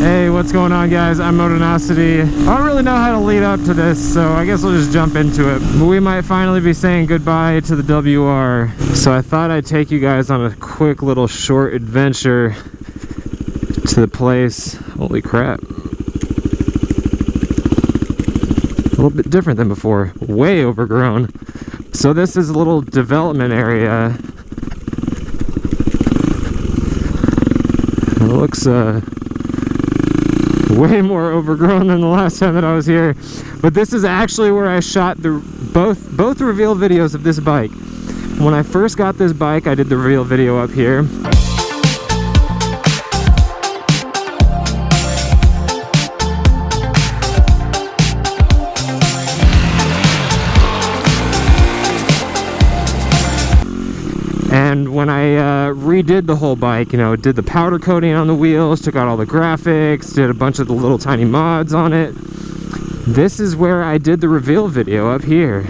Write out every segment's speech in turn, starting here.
Hey, what's going on, guys? I'm Motonosity. I don't really know how to lead up to this, so I guess we'll just jump into it. But we might finally be saying goodbye to the WR. So I thought I'd take you guys on a quick little short adventure to the place. Holy crap. A little bit different than before. Way overgrown. So this is a little development area. It looks way more overgrown than the last time that I was here, but this is actually where I shot the both reveal videos of this bike. When I first got this bike, I did the reveal video up here. And when I redid the whole bike, you know, did the powder coating on the wheels, took out all the graphics, did a bunch of the little tiny mods on it. This is where I did the reveal video up here.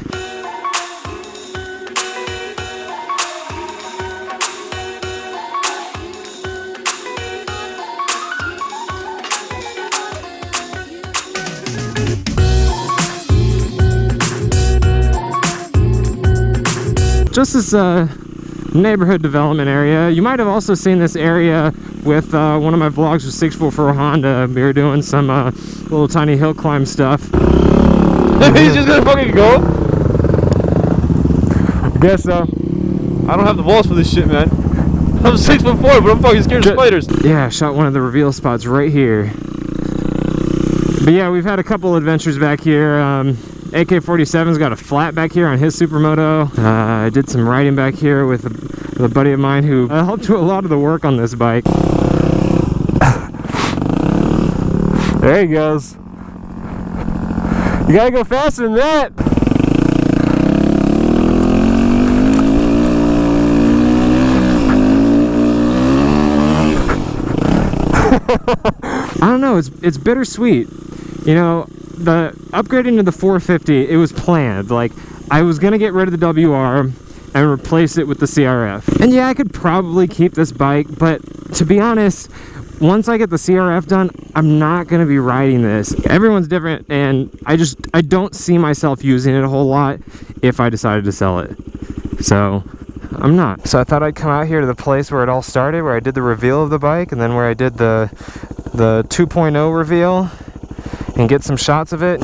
Just this neighborhood development area. You might have also seen this area with one of my vlogs with 644 Honda. We were doing some little tiny hill climb stuff. He's just gonna fucking go? I guess so. I don't have the balls for this shit, man. I'm 6'4", but I'm fucking scared of spiders. Yeah, I shot one of the reveal spots right here. But yeah, we've had a couple adventures back here. AK-47's got a flat back here on his supermoto. I did some riding back here with a buddy of mine who helped do a lot of the work on this bike. There he goes. You gotta go faster than that. I don't know, it's bittersweet. You know, the upgrading to the 450, it was planned. Like, I was gonna get rid of the WR and replace it with the CRF. And yeah, I could probably keep this bike, but to be honest, once I get the CRF done, I'm not gonna be riding this. Everyone's different, and I don't see myself using it a whole lot if I decided to sell it. So I'm not. So I thought I'd come out here to the place where it all started, where I did the reveal of the bike, and then where I did the 2.0 reveal, and get some shots of it.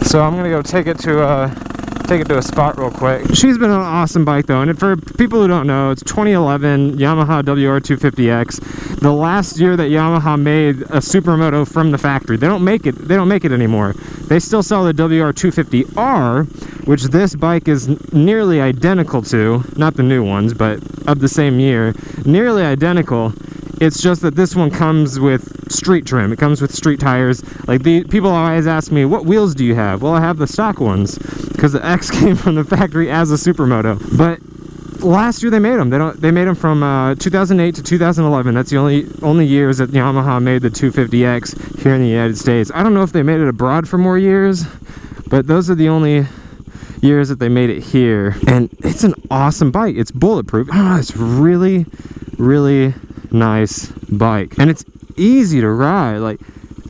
So I'm gonna go take it to a spot real quick. She's been an awesome bike though, and for people who don't know, it's 2011 Yamaha WR250X. The last year that Yamaha made a supermoto from the factory. They don't make it anymore. They still sell the WR250R, which this bike is nearly identical to, not the new ones, but of the same year, nearly identical. It's just that this one comes with street trim. It comes with street tires. Like, the people always ask me, what wheels do you have? Well, I have the stock ones because the X came from the factory as a supermoto. But last year they made them. They made them from 2008 to 2011. That's the only years that Yamaha made the 250X here in the United States. I don't know if they made it abroad for more years, but those are the only years that they made it here. And it's an awesome bike. It's bulletproof. I don't know, it's really, really nice bike, and it's easy to ride. Like,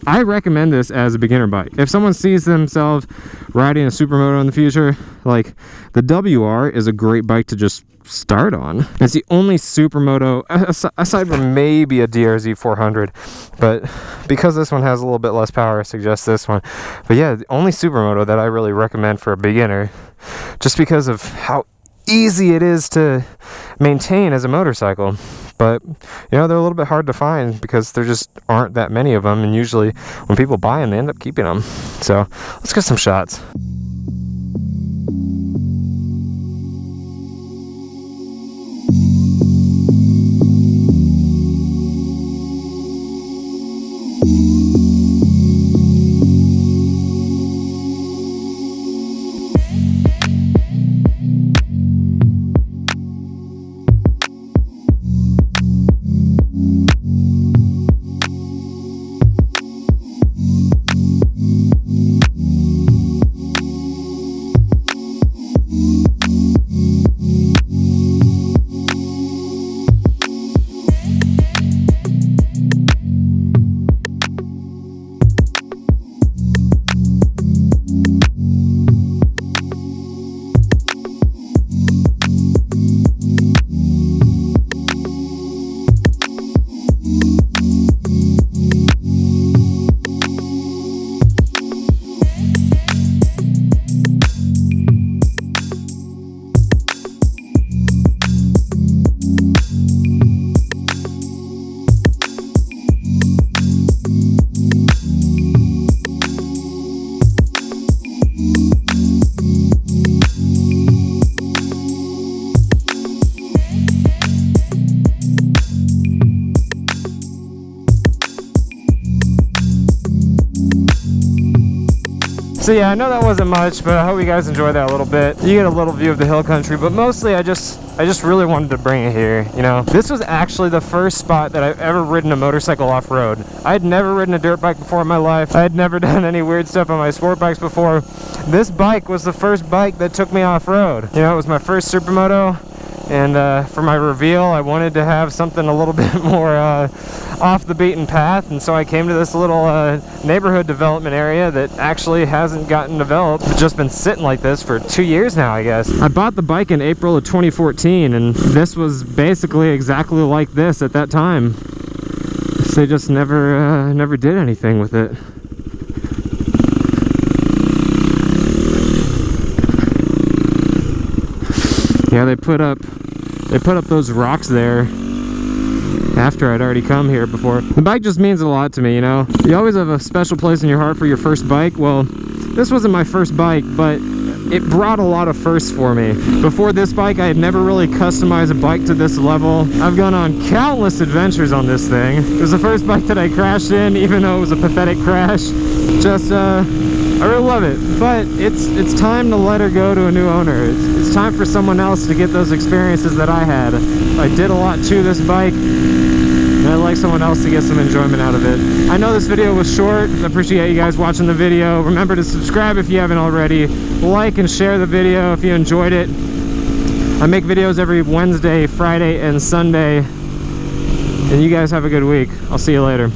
I recommend this as a beginner bike. If someone sees themselves riding a supermoto in the future, like, the WR is a great bike to just start on. It's the only supermoto, aside from maybe a DRZ 400, but because this one has a little bit less power, I suggest this one. But yeah, the only supermoto that I really recommend for a beginner, just because of how easy it is to maintain as a motorcycle. But, you know, they're a little bit hard to find because there just aren't that many of them, and usually when people buy them, they end up keeping them. So let's get some shots. So yeah, I know that wasn't much, but I hope you guys enjoy that a little bit. You get a little view of the hill country, but mostly I just really wanted to bring it here, you know. This was actually the first spot that I've ever ridden a motorcycle off-road. I had never ridden a dirt bike before in my life. I had never done any weird stuff on my sport bikes before. This bike was the first bike that took me off-road. You know, it was my first supermoto, and for my reveal, I wanted to have something a little bit more off the beaten path, and so I came to this little neighborhood development area that actually hasn't gotten developed. It's just been sitting like this for 2 years now, I guess. I bought the bike in April of 2014, and this was basically exactly like this at that time. So they just never did anything with it. Yeah, they put up those rocks there after I'd already come here before. The bike just means a lot to me, you know. You always have a special place in your heart for your first bike. Well, this wasn't my first bike, but it brought a lot of firsts for me. Before this bike, I had never really customized a bike to this level. I've gone on countless adventures on this thing. It was the first bike that I crashed in, even though it was a pathetic crash. Just, I really love it. But it's time to let her go to a new owner. It's time for someone else to get those experiences that I had. I did a lot to this bike, and I'd like someone else to get some enjoyment out of it. I know this video was short. I appreciate you guys watching the video. Remember to subscribe if you haven't already. Like and share the video if you enjoyed it. I make videos every Wednesday, Friday, and Sunday. And you guys have a good week. I'll see you later.